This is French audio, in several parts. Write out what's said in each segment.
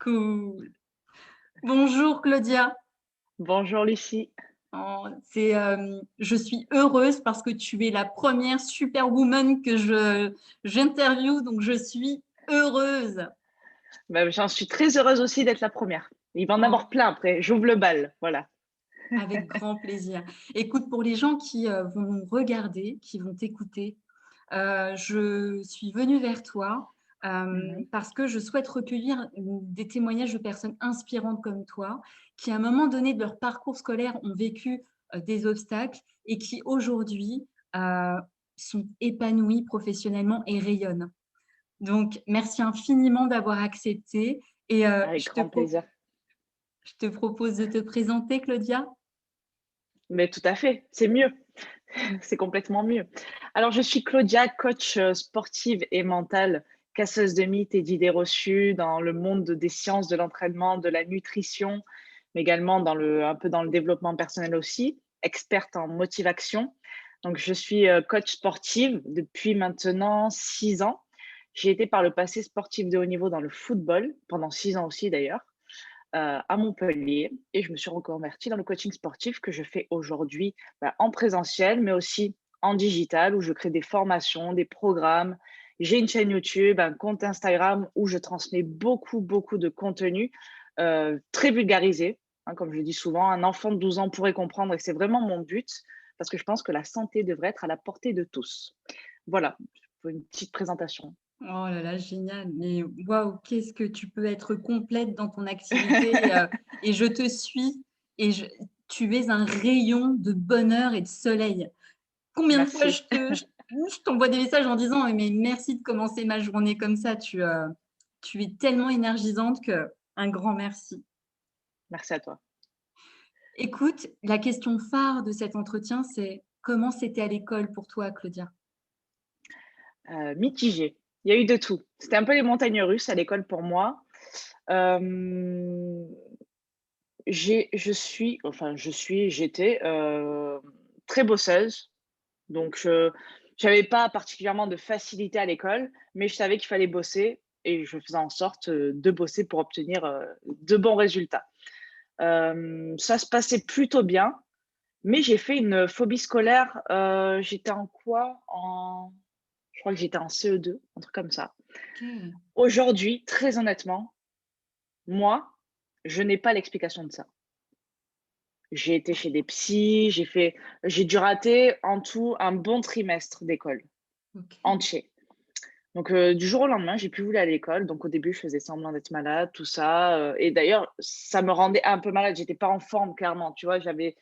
Cool. Bonjour Claudia. Bonjour Lucie. Je suis heureuse parce que tu es la première superwoman que j'interviewe, donc je suis heureuse. Bah, j'en suis très heureuse aussi d'être la première. Il va en avoir Oh, plein après. J'ouvre le bal, voilà. avec grand plaisir. Écoute, pour les gens qui vont nous regarder, qui vont t'écouter, je suis venue vers toi Mhm. parce que je souhaite recueillir des témoignages de personnes inspirantes comme toi, qui à un moment donné de leur parcours scolaire ont vécu des obstacles et qui aujourd'hui euh, sont épanouies professionnellement et rayonnent. Donc, merci infiniment d'avoir accepté et Avec grand plaisir. je te propose de te présenter, Claudia. Mais tout à fait, c'est mieux. C'est complètement mieux. Alors, je suis Claudia, coach sportive et mentale, casseuse de mythes et d'idées reçues dans le monde des sciences de l'entraînement, de la nutrition, mais également un peu dans le développement personnel aussi, experte en motivation. Donc, je suis coach sportive depuis maintenant 6 ans. J'ai été par le passé sportive de haut niveau dans le football, pendant 6 ans aussi d'ailleurs, à Montpellier. Et je me suis reconvertie dans le coaching sportif que je fais aujourd'hui en présentiel, mais aussi en digital, où je crée des formations, des programmes. J'ai une chaîne YouTube, un compte Instagram où je transmets beaucoup, beaucoup de contenu très vulgarisé. Hein, comme je le dis souvent, un enfant de 12 ans pourrait comprendre et c'est vraiment mon but parce que je pense que la santé devrait être à la portée de tous. Voilà, pour une petite présentation. Oh là là, génial. Mais waouh, qu'est-ce que tu peux être complète dans ton activité et je te suis et tu es un rayon de bonheur et de soleil. Combien de fois Merci. je t'envoie des messages en disant mais merci de commencer ma journée comme ça. Tu es tellement énergisante que un grand merci. Merci à toi. Écoute, la question phare de cet entretien, c'est comment c'était à l'école pour toi, Claudia? Mitigé. Il y a eu de tout. C'était un peu les montagnes russes à l'école pour moi. Hem, j'étais, très bosseuse, donc j'avais pas particulièrement de facilité à l'école, mais je savais qu'il fallait bosser et je faisais en sorte, de bosser pour obtenir, de bons résultats. Ça se passait plutôt bien, mais j'ai fait une phobie scolaire, j'étais en quoi? Je crois que j'étais en CE2, un truc comme ça. OK. Aujourd'hui, très honnêtement, moi, je n'ai pas l'explication de ça. J'ai été chez des psys, j'ai dû rater en tout un bon trimestre d'école, OK. entier. Donc, du jour au lendemain, j'ai plus voulu aller à l'école. Donc au début, je faisais semblant d'être malade, tout ça, et d'ailleurs, ça me rendait un peu malade. J'étais pas en forme clairement, tu vois? J'avais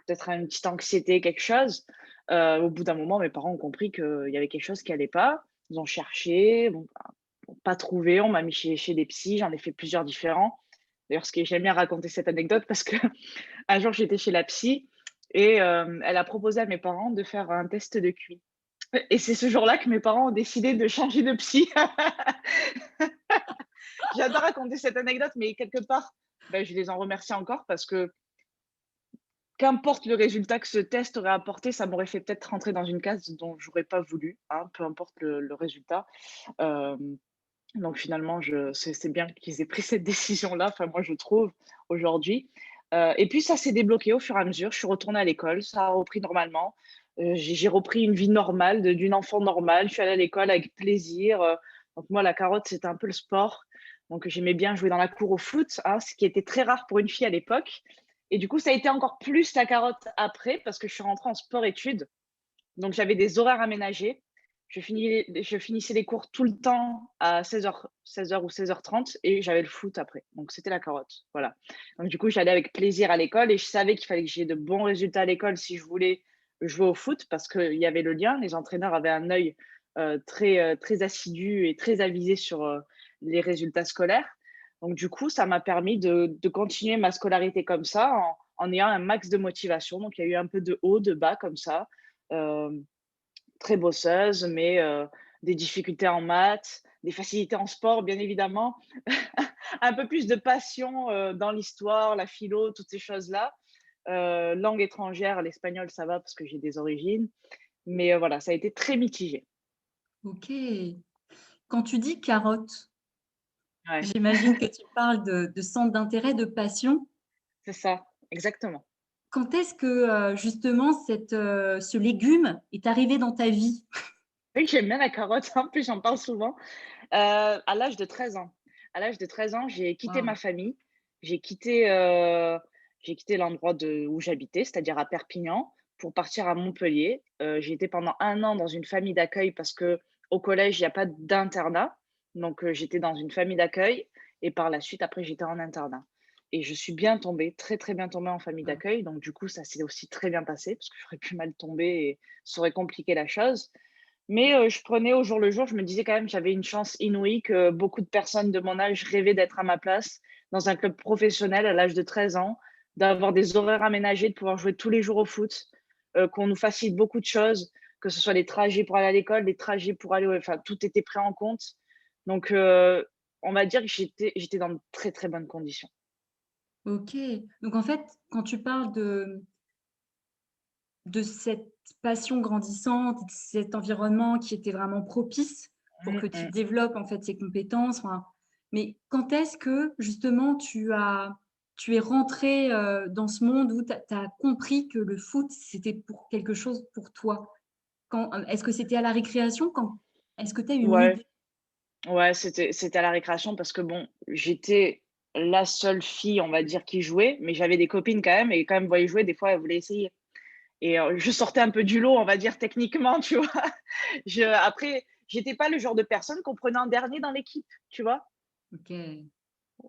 peut-être une petite anxiété, quelque chose. Au bout d'un moment, mes parents ont compris qu'il y avait quelque chose qui allait pas. Ils ont cherché, bon, pas trouvé, on m'a mis chez des psys, j'en ai fait plusieurs différents. D'ailleurs, j'aime bien raconter cette anecdote parce que un jour, j'étais chez la psy et elle a proposé à mes parents de faire un test de QI et c'est ce jour-là que mes parents ont décidé de changer de psy. J'adore raconter cette anecdote, mais quelque part, je les en remercie encore parce que qu'importe le résultat que ce test aurait apporté, ça m'aurait fait peut-être rentrer dans une case dont j'aurais pas voulu, hein, peu importe le résultat. Hem Donc finalement, c'est bien qu'ils aient pris cette décision-là, enfin moi je trouve, aujourd'hui. Et puis ça s'est débloqué au fur et à mesure. Je suis retournée à l'école, ça a repris normalement. J'ai repris une vie normale d'une enfant normale. Je suis allée à l'école avec plaisir, donc moi la carotte, c'était un peu le sport. Donc j'aimais bien jouer dans la cour au foot, hein, ce qui était très rare pour une fille à l'époque et du coup, ça a été encore plus la carotte après parce que je suis rentrée en sport-études. Donc j'avais des horaires aménagés. Je finissais les cours tout le temps à 16h ou 16h30 et j'avais le foot après. Donc c'était la carotte, voilà. Donc du coup, j'allais avec plaisir à l'école et je savais qu'il fallait que j'aie de bons résultats à l'école si je voulais jouer au foot parce qu'il y avait le lien. Les entraîneurs avaient un œil, très assidu et très avisé sur, les résultats scolaires. Donc du coup, ça m'a permis de continuer ma scolarité comme ça en ayant un max de motivation. Donc il y a eu un peu de haut, de bas comme ça. Hem Très bosseuse, mais des difficultés en maths, des facilités en sport, bien évidemment. Un peu plus de passion, dans l'histoire, la philo, toutes ces choses-là. Langue étrangère, l'espagnol, ça va parce que j'ai des origines, mais voilà, ça a été très mitigé. OK. Quand tu dis carotte, Ouais, J'imagine que tu parles de centre d'intérêt, de passion. c'est ça, exactement. Quand est-ce que, justement ce légume est arrivé dans ta vie? Oui, j'aime bien la carotte, en plus j'en parle souvent. À l'âge de 13 ans. À l'âge de 13 ans, j'ai quitté Waouh! ma famille, j'ai quitté, l'endroit où j'habitais, c'est-à-dire à Perpignan, pour partir à Montpellier. J'ai été pendant 1 an dans une famille d'accueil parce que au collège, il y a pas d'internat. Donc, j'étais dans une famille d'accueil et par la suite, après, j'étais en internat et je suis bien tombée, très, très bien tombée en famille Waouh! d'accueil. Donc du coup, ça s'est aussi très bien passé parce que j'aurais pu mal tomber et ça aurait compliqué la chose. Mais je prenais au jour le jour, je me disais quand même, j'avais une chance inouïe, que beaucoup de personnes de mon âge rêvaient d'être à ma place dans un club professionnel à l'âge de 13 ans, d'avoir des horaires aménagés, de pouvoir jouer tous les jours au foot, qu'on nous facilite beaucoup de choses, que ce soit les trajets pour aller à l'école, les trajets pour aller enfin tout était pris en compte. Donc on va dire que j'étais dans de très, très bonnes conditions. OK. Donc en fait, quand tu parles de cette passion grandissante, de cet environnement qui était vraiment propice pour Mmh que tu mh. développes en fait ces compétences, enfin, mais quand est-ce que justement tu es rentré dans ce monde où tu as compris que le foot, c'était pour quelque chose pour toi? Est-ce que c'était à la récréation? Est-ce que tu as une Ouais, idée? ouais, c'était à la récréation parce que bon, j'étais la seule fille, on va dire, qui jouait, mais j'avais des copines quand même et quand elles me voyaient jouer, des fois, elles voulaient essayer. Et je sortais un peu du lot, on va dire techniquement, tu vois? Après, j'étais pas le genre de personne qu'on prenait en dernier dans l'équipe, tu vois? OK.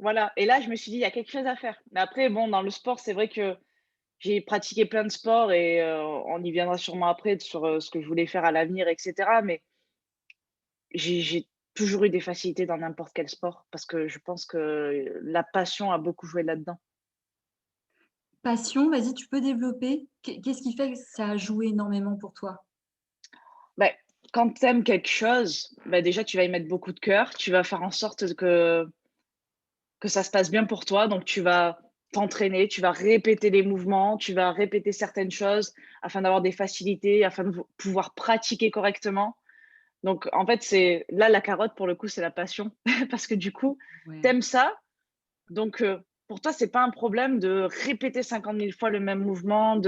Voilà et là, je me suis dit: «Il y a quelque chose à faire». Mais après, bon, dans le sport, c'est vrai que j'ai pratiqué plein de sports et on y viendra sûrement après sur, ce que je voulais faire à l'avenir et cetera. Mais j'ai toujours eu des facilités dans n'importe quel sport parce que je pense que la passion a beaucoup joué là-dedans. Passion, vas-y, tu peux développer? Qu'est-ce qui fait que ça a joué énormément pour toi? Bah, quand tu aimes quelque chose, bah, déjà, tu vas y mettre beaucoup de cœur. Tu vas faire en sorte que ça se passe bien pour toi. Donc, tu vas t'entraîner, tu vas répéter les mouvements, tu vas répéter certaines choses afin d'avoir des facilités, afin de pouvoir pratiquer correctement. Donc, en fait, c'est là, la carotte, pour le coup, c'est la passion. Parce que du coup, Ouais. t'aimes ça. Donc, pour toi, c'est pas un problème de répéter 50 000 fois le même mouvement,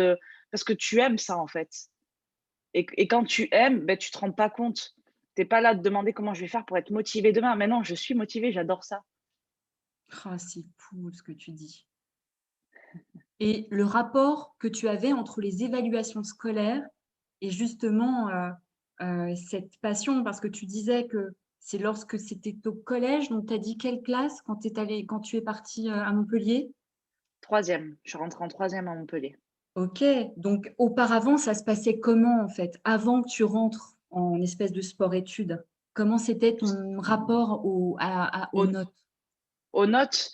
parce que tu aimes ça, en fait. Et quand tu aimes, ben, tu te rends pas compte. Tu es pas là à te demander comment je vais faire pour être motivée demain. Mais non, je suis motivée, j'adore ça. Ah, c'est cool ce que tu dis. Et le rapport que tu avais entre les évaluations scolaires et justement, cette passion, parce que tu disais que c'est lorsque c'était au collège, donc tu as dit quelle classe quand tu es partie, à Montpellier? Troisième, je suis rentrée en troisième à Montpellier. OK, donc auparavant, ça se passait comment en fait? Avant que tu rentres en espèce de sport-études? Comment c'était ton rapport aux Aux notes? aux notes,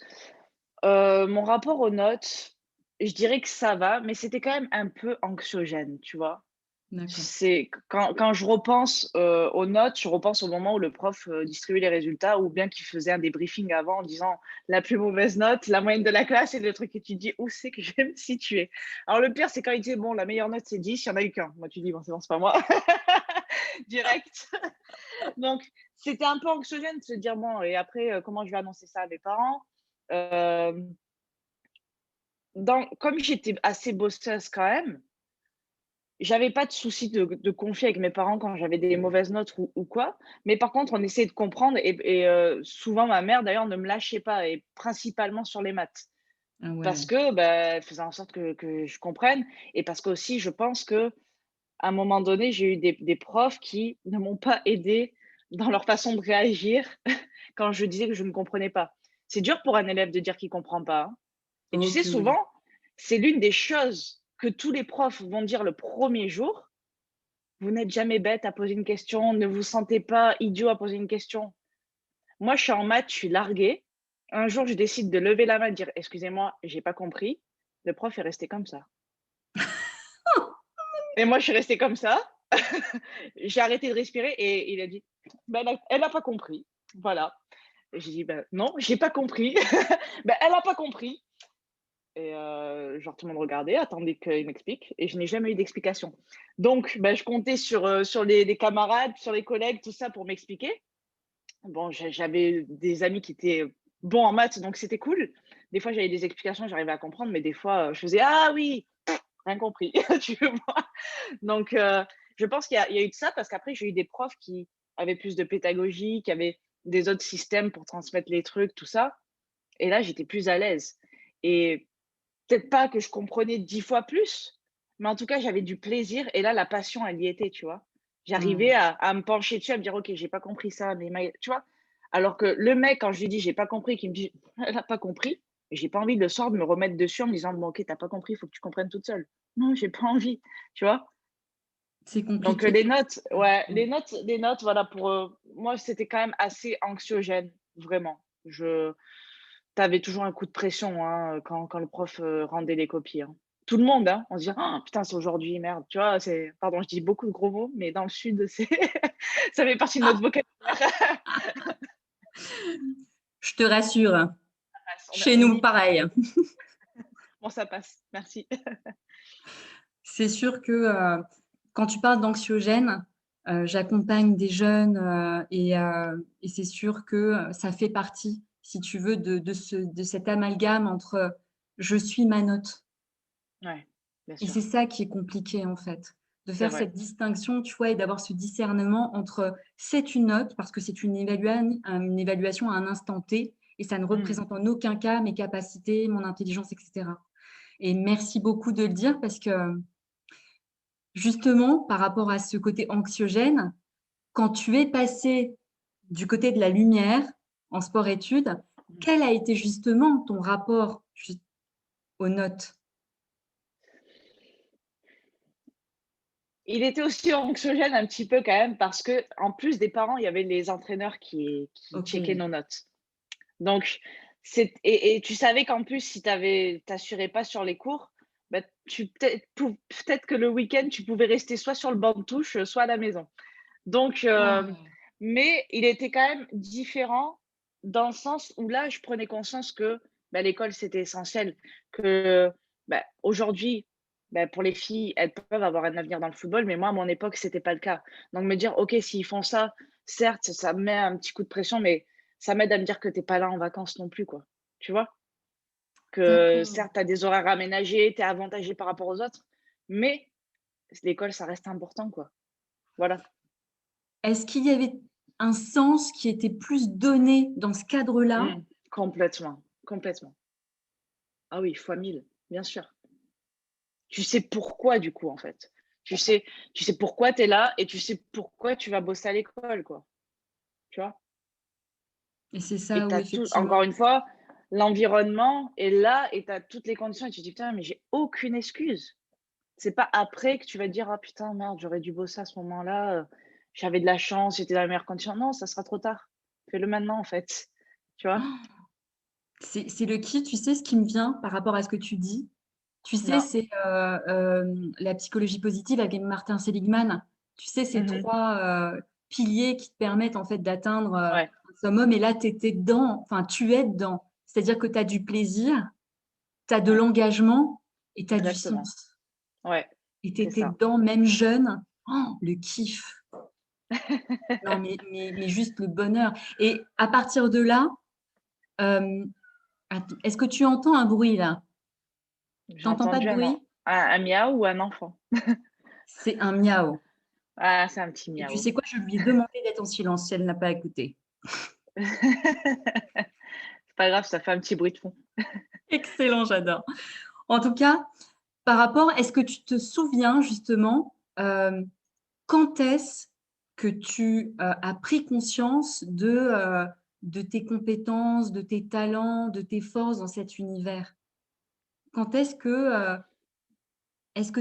mon rapport aux notes, je dirais que ça va, mais c'était quand même un peu anxiogène, tu vois? D'accord. C'est quand je repense, aux notes, je repense au moment où le prof, distribuait les résultats ou bien qu'il faisait un débriefing avant en disant: «La plus mauvaise note, la moyenne de la classe» et le truc et tu te dis: «Où c'est que je vais me situer?» Alors le pire, c'est quand il disait: «Bon, la meilleure note, c'est 10, il y en a eu qu'un». Moi, tu dis: «Bon, c'est bon, c'est pas moi». Direct. Donc c'était un peu anxiogène de se dire: «Bon et après, comment je vais annoncer ça à mes parents?» Hem, comme j'étais assez bosseuse quand même, j'avais pas de souci de conflit avec mes parents quand j'avais des mauvaises notes ou quoi, mais par contre, on essayait de comprendre et souvent ma mère d'ailleurs ne me lâchait pas et principalement sur les maths. Ah Parce ouais. que, bah, elle faisait en sorte que je comprenne et parce qu'aussi je pense qu'à un moment donné, j'ai eu des profs qui ne m'ont pas aidée dans leur façon de réagir quand je disais que je ne comprenais pas. C'est dur pour un élève de dire qu'il comprend pas, hein. Et tu Oh sais, que oui. souvent, c'est l'une des choses que tous les profs vont dire le premier jour: «Vous n'êtes jamais bête à poser une question, ne vous sentez pas idiot à poser une question». Moi, je suis en maths, je suis larguée. Un jour, je décide de lever la main, de dire: «Excusez-moi, j'ai pas compris». Le prof est resté comme ça et moi, je suis restée comme ça. J'ai arrêté de respirer et il a dit: «Bah, elle a pas compris». Voilà. Et j'ai dit: «Bah, non, j'ai pas compris». «Bah, elle a pas compris». Et genre tout le monde regardait, attendait qu'il m'explique et je n'ai jamais eu d'explication. Donc bah, je comptais sur les camarades, sur les collègues, tout ça pour m'expliquer Bon, j'avais des amis qui étaient bons en maths, donc c'était cool. Des fois, j'avais des explications, j'arrivais à comprendre, mais des fois, je faisais: «Ah oui!» rien compris, tu vois? Donc je pense qu'il y a eu de ça parce qu'après j'ai eu des profs qui avaient plus de pédagogie, qui avaient des autres systèmes pour transmettre les trucs, tout ça et là, j'étais plus à l'aise et peut-être pas que je comprenais 10 fois plus, mais en tout cas, j'avais du plaisir et là, la passion, elle y était, tu vois? J'arrivais Mmh. à me pencher dessus, à me dire: «OK, j'ai pas compris ça, mais tu vois? Alors que le mec, quand je lui dis: «J'ai pas compris», qu'il me dit: «Elle a pas compris», j'ai pas envie le soir de me remettre dessus en me disant: «Bon OK, tu as pas compris, il faut que tu comprennes toute seule». Non, j'ai pas envie, tu vois? C'est Donc compliqué. les notes, ouais, Mmh. les notes, voilà, pour, moi, c'était quand même assez anxiogène, vraiment. Tu avais toujours un coup de pression, hein, quand le prof, rendait les copies, hein. Tout le monde, hein, on se dit: «Ah putain, c'est aujourd'hui, merde», tu vois? C'est pardon, je dis beaucoup de gros mots, mais dans le sud, c'est ça fait partie de notre vocabulaire. Je te rassure, chez On nous, y pareil. bon, ça passe, merci. C'est sûr que, quand tu parles d'anxiogène, j'accompagne des jeunes, et c'est sûr que, ça fait partie, si tu veux, de cet amalgame entre, «je suis ma note». Ouais, bien Et sûr, c'est ça qui est compliqué, en fait, de c'est faire vrai. cette distinction, tu vois? Et d'avoir ce discernement entre, c'est une note parce que c'est une évaluation à un instant T et ça ne Mmh. représente en aucun cas mes capacités, mon intelligence et cetera. Et merci beaucoup de le dire parce que, justement, par rapport à ce côté anxiogène, quand tu es passé du côté de la lumière en sport-études, Mmh. quel a été justement ton rapport aux notes? Il était aussi anxiogène un petit peu quand même parce que en plus des parents, il y avait les entraîneurs qui checkaient OK. nos notes. Donc et tu savais qu'en plus si tu assurais pas sur les cours, bah, tu peut-être que le week-end, tu pouvais rester soit sur le banc de touche, soit à la maison. Donc Waouh! mais il était quand même différent dans le sens où là, je prenais conscience que, bah, l'école, c'était essentiel, que, bah, aujourd'hui, bah, pour les filles, elles peuvent avoir un avenir dans le football, mais moi, à mon époque, c'était pas le cas. Donc me dire: «OK, s'ils font ça, certes, ça me met un petit coup de pression, mais ça m'aide à me dire que tu es pas là en vacances non plus, quoi». Tu vois? Que D'accord. certes, tu as des horaires aménagés, tu es avantagé par rapport aux autres, mais l'école, ça reste important, quoi. Voilà. Est-ce qu'il y avait un sens qui était plus donné dans ce cadre-là? Mmh. Complètement, complètement. Ah oui, fois 1000, bien sûr. Tu sais pourquoi du coup, en fait. Tu sais pourquoi tu es là et tu sais pourquoi tu vas bosser à l'école, quoi, tu vois? Et c'est Et ça tu où as tout encore effectivement une fois, l'environnement est là et tu as toutes les conditions et tu te dis: «Putain, mais j'ai aucune excuse». C'est pas après que tu vas te dire: «Ah putain, merde, j'aurais dû bosser à ce moment-là, j'avais de la chance, j'étais dans les meilleures conditions». Non, ça sera trop tard. Fais-le maintenant, en fait, tu vois? c'est le qui, tu sais ce qui me vient par rapport à ce que tu dis? Tu sais, Non. c'est, la psychologie positive avec Martin Seligman. Tu sais, ces Mmh. 3 piliers qui te permettent en fait d'atteindre, Ouais, un summum et là tu étais dedans, enfin tu es dedans. C'est-à-dire que tu as du plaisir, tu as de ouais, l'engagement et tu as du exactement. sens. Ouais, Et tu c'est étais ça. dedans même jeune. Le kiff! Non mais juste le bonheur et à partir de là, est-ce que tu entends un bruit là? J'ai Tu entends pas de entendu bruit? un miaou ou un enfant. C'est un miaou Ah, c'est un petit et tu miaou. sais quoi? Je lui ai demandé d'être en silence si elle n'a pas écouté. C'est pas grave, ça fait un petit bruit de fond. Excellent, j'adore. En tout cas, par rapport est-ce que tu te souviens justement, quand est-ce que tu, as pris conscience de tes compétences, de tes talents, de tes forces dans cet univers? Quand est-ce que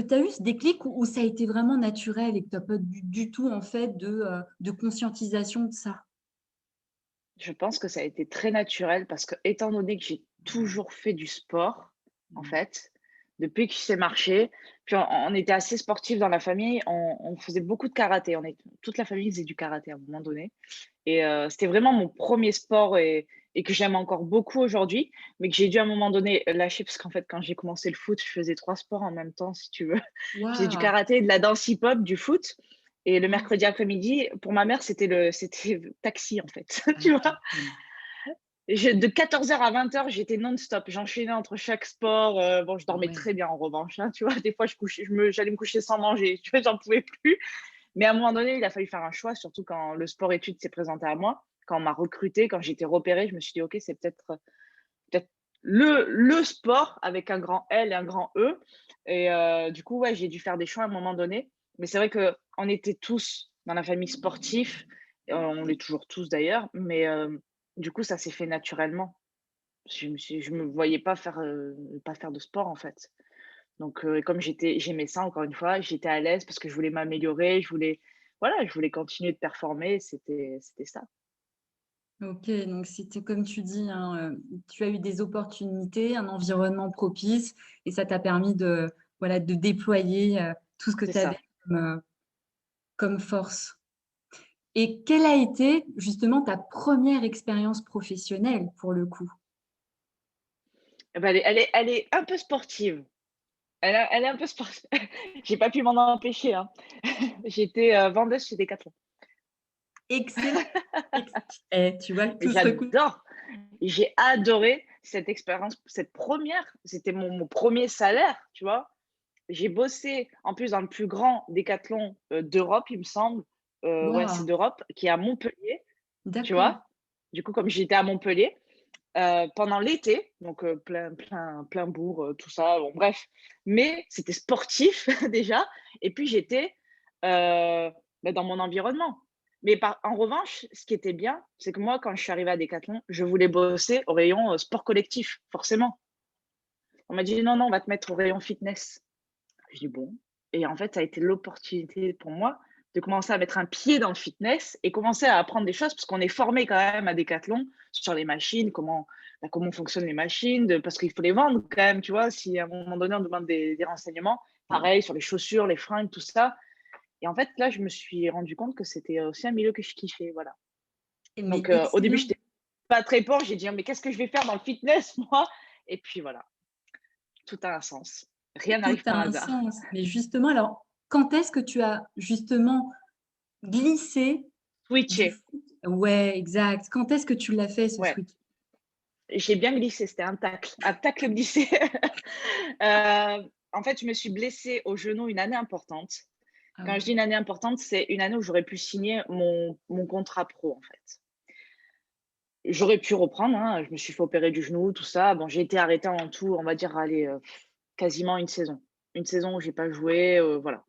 tu as eu ce déclic ou ça a été vraiment naturel et que tu as pas du tout en fait de conscientisation de ça? Je pense que ça a été très naturel parce que étant donné que j'ai toujours fait du sport, en Mmh. fait, depuis que je sais marcher, puis on était assez sportifs dans la famille, on faisait beaucoup de karaté. Toute la famille faisait du karaté à un moment donné et c'était vraiment mon premier sport et que j'aime encore beaucoup aujourd'hui, mais que j'ai dû à un moment donné lâcher parce qu'en fait, quand j'ai commencé le foot, je faisais 3 sports en même temps, si tu veux. Je faisais du Waouh! karaté, de la danse hip-hop, du foot Et le mercredi après-midi, pour ma mère, c'était taxi, en fait, tu vois? De 14h à 20h, j'étais non-stop. J'enchaînais entre chaque sport. Bon, je Ah dormais ouais. très bien en revanche, hein, tu vois? Des fois, j'allais me coucher sans manger, tu vois? J'en pouvais plus. Mais à un moment donné, il a fallu faire un choix, surtout quand le sport-études s'est présenté à moi. Quand on m'a recrutée, quand j'ai été repérée, je me suis dit: «OK, c'est peut-être le sport avec un grand L et un grand E». Et du coup, ouais, j'ai dû faire des choix à un moment donné. Mais c'est vrai qu'on était tous dans la famille sportif, on l'est toujours tous d'ailleurs, mais du coup, ça s'est fait naturellement. Je me voyais pas faire de sport, en fait. Donc comme j'aimais ça encore une fois, j'étais à l'aise parce que je voulais m'améliorer, je voulais continuer de performer, c'était ça. OK, donc c'était comme tu dis, hein, tu as eu des opportunités, un environnement propice et ça t'a permis de, voilà, de déployer, tout ce que C'est tu avais ça. comme force. Et quelle a été justement ta première expérience professionnelle pour le coup? Eh bah, elle est un peu sportive. Elle est un peu sportive. J'ai pas pu m'en empêcher, hein. J'étais, vendeuse chez Decathlon. Excellent, ex tu vois, Et tout se recoupe. j'adore. J'ai adoré cette expérience, cette première. C'était mon 1er salaire, tu vois? J'ai bossé en plus dans le plus grand décathlon, d'Europe, il me semble. Ouais, c'est Waouh! d'Europe, qui est à Montpellier, tu D'accord. vois? Du coup, comme j'étais à Montpellier, pendant l'été, donc plein bourg, tout ça, bon bref. Mais c'était sportif déjà et puis j'étais, dans mon environnement. Mais en revanche, ce qui était bien, c'est que moi, quand je suis arrivée à Decathlon, je voulais bosser au rayon, sport collectif, forcément. On m'a dit: «Non, non, on va te mettre au rayon fitness». Je dis: «Bon». Et en fait, ça a été l'opportunité pour moi de commencer à mettre un pied dans le fitness et commencer à apprendre des choses parce qu'on est formé quand même à Decathlon sur les machines, comment fonctionnent les machines, parce qu'il faut les vendre quand même, tu vois? Si à un moment donné, on demande des renseignements, pareil sur les chaussures, les fringues, tout ça. Et en fait, là, je me suis rendu compte que c'était aussi un milieu que je kiffais, voilà. Mais Donc au début, excellent, j'étais pas très pour, j'ai dit: «Oh, mais qu'est-ce que je vais faire dans le fitness moi?» Et puis voilà, tout a un sens. Rien tout n'arrive a par un hasard. sens. Mais justement, alors, quand est-ce que tu as justement glissé du Switcher, foot, ouais, exact. Quand est-ce que tu l'as fait ce ouais. switch? J'ai bien glissé, c'était un tacle glissé. En fait, je me suis blessée au genou une année importante. Ah Quand je dis ouais. une année importante, c'est une année où j'aurais pu signer mon contrat pro, en fait. J'aurais pu reprendre, hein, je me suis fait opérer du genou, tout ça. Bon, j'ai été arrêtée en tout, on va dire, allez, quasiment une saison. Une saison où j'ai pas joué, voilà.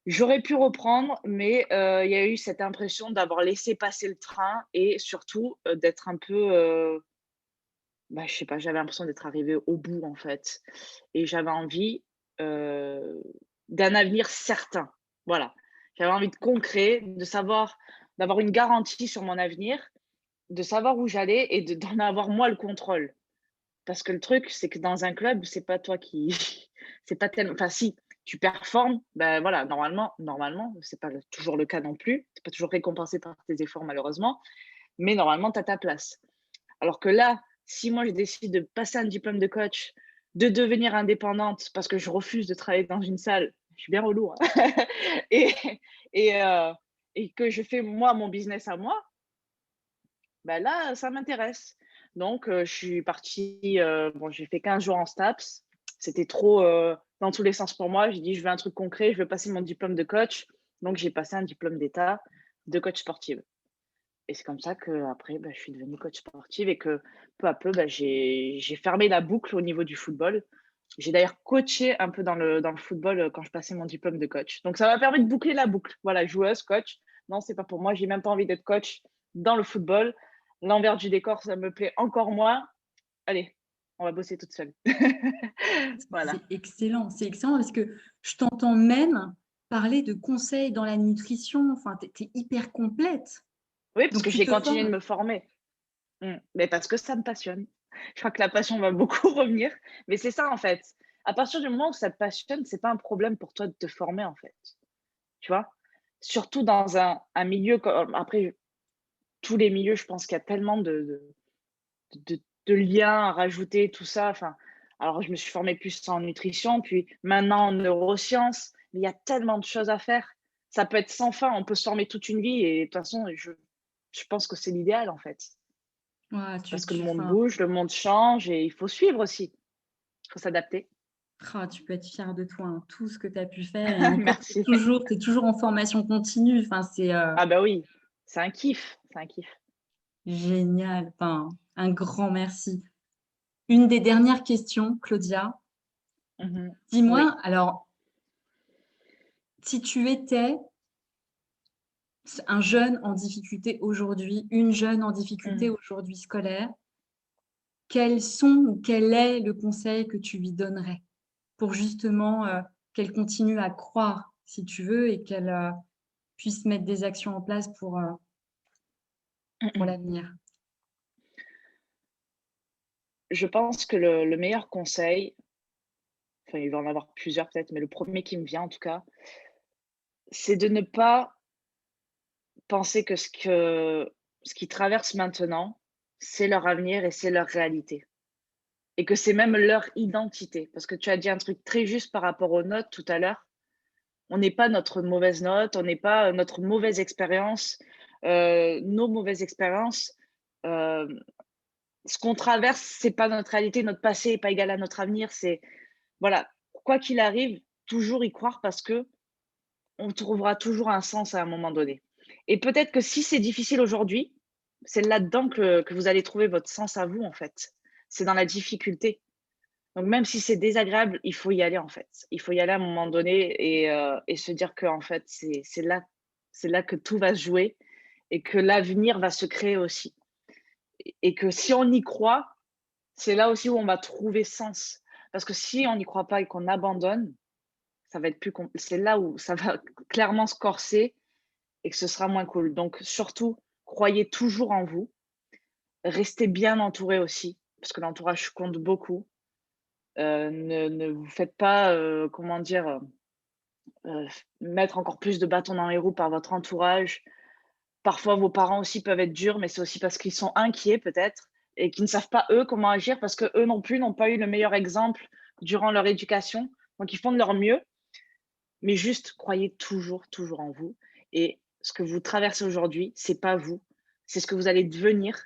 J'aurais pu reprendre, mais il y a eu cette impression d'avoir laissé passer le train et surtout, d'être un peu, je sais pas, j'avais l'impression d'être arrivée au bout, en fait. Et j'avais envie, heu, d'un avenir certain. Voilà. J'avais envie de concret, d'avoir une garantie sur mon avenir, de savoir où j'allais et d'en avoir moi le contrôle. Parce que le truc, c'est que dans un club, c'est pas toi qui c'est pas tellement, enfin si, tu performes, ben voilà, normalement, c'est pas toujours le cas non plus, tu pas toujours récompensé par tes efforts malheureusement, mais normalement tu as ta place. Alors que là, si moi je décide de passer un diplôme de coach, de devenir indépendante parce que je refuse de travailler dans une salle, je suis bien relou, hein, et et heu et que je fais moi mon business à moi, bah, là, ça m'intéresse. Donc je suis partie, bon, j'ai fait 15 jours en STAPS. C'était trop, dans tous les sens pour moi. J'ai dit: «Je veux un truc concret, je veux passer mon diplôme de coach». Donc j'ai passé un diplôme d'État de coach sportive. Et c'est comme ça qu'après, je suis devenue coach sportive et que peu à peu, j'ai fermé la boucle au niveau du football. J'ai d'ailleurs coaché un peu dans le football, quand je passais mon diplôme de coach. Donc ça m'a permis de boucler la boucle. Voilà, joueuse, coach. Non, c'est pas pour moi, j'ai même pas envie d'être coach dans le football. L'envers du décor, ça me plaît encore moins. Allez, on va bosser toute seule. Voilà. C'est excellent parce que je t'entends même parler de conseils dans la nutrition, enfin, tu es hyper complète. Oui, parce Donc que tu j'ai te continué de formes. me former. Mais parce que ça me passionne. Je crois que la passion va beaucoup revenir, mais c'est ça, en fait. À partir du moment où ça te passionne, c'est pas un problème pour toi de te former, en fait, tu vois? Surtout dans un milieu comme après, tous les milieux, je pense qu'il y a tellement de liens à rajouter, tout ça, enfin, alors je me suis formée plus en nutrition, puis maintenant en neurosciences, mais il y a tellement de choses à faire. ça peut être sans fin, on peut se former toute une vie et de toute façon, je pense que c'est l'idéal, en fait. Ouais, Parce que le monde bouge, le monde change et il faut suivre aussi, il faut s'adapter. tu peux être fier de toi, hein, tout ce que tu as pu faire et encore, Merci. tu es toujours en formation continue. Enfin, c'est Ah bah oui, c'est un kiff, c'est un kiff. génial. Enfin, un grand merci. Une des dernières questions, Claudia. Mmh. Oui. Dis-moi, alors, si tu étais un jeune en difficulté aujourd'hui, une jeune en difficulté Mmh. aujourd'hui scolaire, quels sont ou quel est le conseil que tu lui donnerais pour justement, qu'elle continue à croire, si tu veux, et qu'elle, puisse mettre des actions en place Mmh pour mh. l'avenir? Je pense que le meilleur conseil, enfin, il va en avoir plusieurs peut-être, mais le premier qui me vient en tout cas, c'est de ne pas penser que ce qu'ils traversent maintenant, c'est leur avenir et c'est leur réalité et que c'est même leur identité. Parce que tu as dit un truc très juste par rapport aux notes tout à l'heure. On n'est pas notre mauvaise note, on n'est pas, notre mauvaise expérience, nos mauvaises expériences, hem, ce qu'on traverse, c'est pas notre réalité, notre passé est pas égal à notre avenir. C'est voilà, quoi qu'il arrive, toujours y croire parce que on trouvera toujours un sens à un moment donné. Et peut-être que si c'est difficile aujourd'hui, c'est là-dedans que vous allez trouver votre sens à vous, en fait. C'est dans la difficulté. Donc même si c'est désagréable, il faut y aller, en fait. Il faut y aller à un moment donné et se dire que en fait, c'est là que tout va se jouer et que l'avenir va se créer aussi. Et que si on y croit, c'est là aussi où on va trouver sens. Parce que si on n'y croit pas et qu'on abandonne, ça va être plus com c'est là où ça va clairement se corser et que ce sera moins cool. Donc surtout, croyez toujours en vous, restez bien entouré aussi, parce que l'entourage compte beaucoup. Ne vous faites pas, comment dire? Mettre encore plus de bâtons dans les roues par votre entourage. Parfois, vos parents aussi peuvent être durs, mais c'est aussi parce qu'ils sont inquiets peut-être et qu'ils ne savent pas eux comment agir parce que eux non plus n'ont pas eu le meilleur exemple durant leur éducation. Donc ils font de leur mieux, mais juste croyez toujours, toujours en vous et ce que vous traversez aujourd'hui, c'est pas vous, c'est ce que vous allez devenir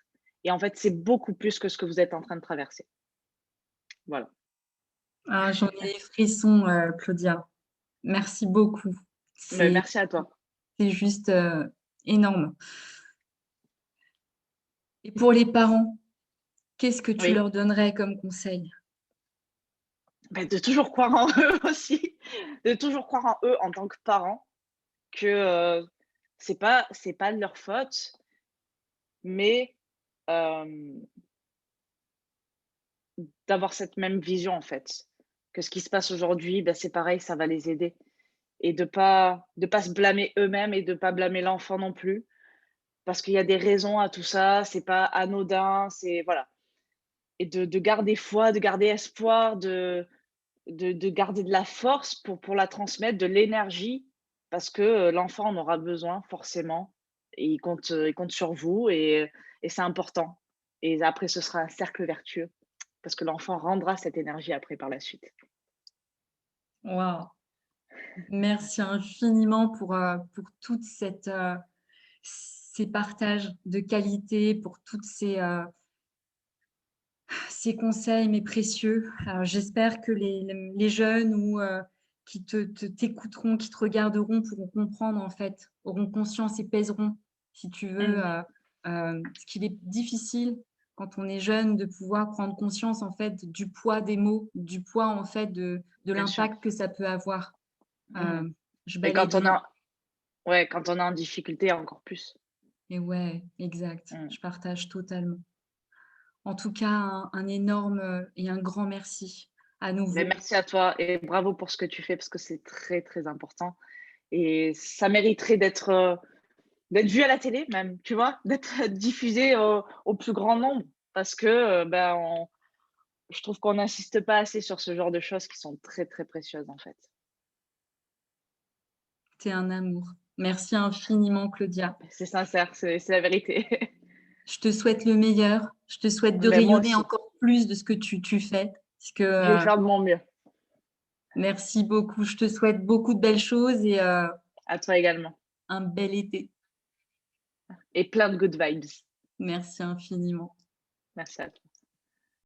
et en fait, c'est beaucoup plus que ce que vous êtes en train de traverser. Voilà. Ah, j'en ai des frissons, Claudia. Merci beaucoup. Mais C'est merci à toi. c'est juste, énorme. Et pour les parents, qu'est-ce que tu Oui, leur donnerais comme conseil? bah, de toujours croire en eux aussi, de toujours croire en eux en tant que parents, que, c'est pas de leur faute, mais hem, d'avoir cette même vision, en fait. Que ce qui se passe aujourd'hui, bah, c'est pareil, ça va les aider et de pas se blâmer eux-mêmes et de pas blâmer l'enfant non plus. Parce qu'il y a des raisons à tout ça, c'est pas anodin, c'est voilà et de garder foi, de garder espoir, de garder de la force pour la transmettre, de l'énergie parce que, l'enfant en aura besoin forcément et il compte sur vous et c'est important et après ce sera un cercle vertueux parce que l'enfant rendra cette énergie après par la suite. Waouh! Merci infiniment pour toute cette, ces partages de qualité, pour toutes ces conseils, mais précieux. Alors j'espère que les jeunes ou qui t'écouteront, qui te regarderont pourront comprendre en fait, auront conscience et pèseront, si tu veux, Mmh. ce qu'il est difficile quand on est jeune de pouvoir prendre conscience en fait du poids des mots, du poids en fait de Bien sûr. l'impact que ça peut avoir. Mmh. Je Et balaye quand on des a ouais, quand on est en difficulté encore plus. et ouais, exact, Mmh. je partage totalement. En tout cas, un énorme, et un grand merci à Beh, nouveau. merci à toi et bravo pour ce que tu fais parce que c'est très, très important et ça mériterait d'être vu à la télé même, tu vois? D'être diffusé au plus grand nombre parce que, ben, on je trouve qu'on n'insiste pas assez sur ce genre de choses qui sont très, très précieuses, en fait. Tu un amour. Merci infiniment, Claudia. C'est sincère, c'est la vérité. Je te souhaite le meilleur. Je te souhaite de Mais moi rayonner aussi, encore plus de ce que tu fais. Parce que, je vais faire de mon mieux. merci beaucoup. Je te souhaite beaucoup de belles choses et À toi également Un bel été. et plein de good vibes. Merci infiniment. Merci à toi.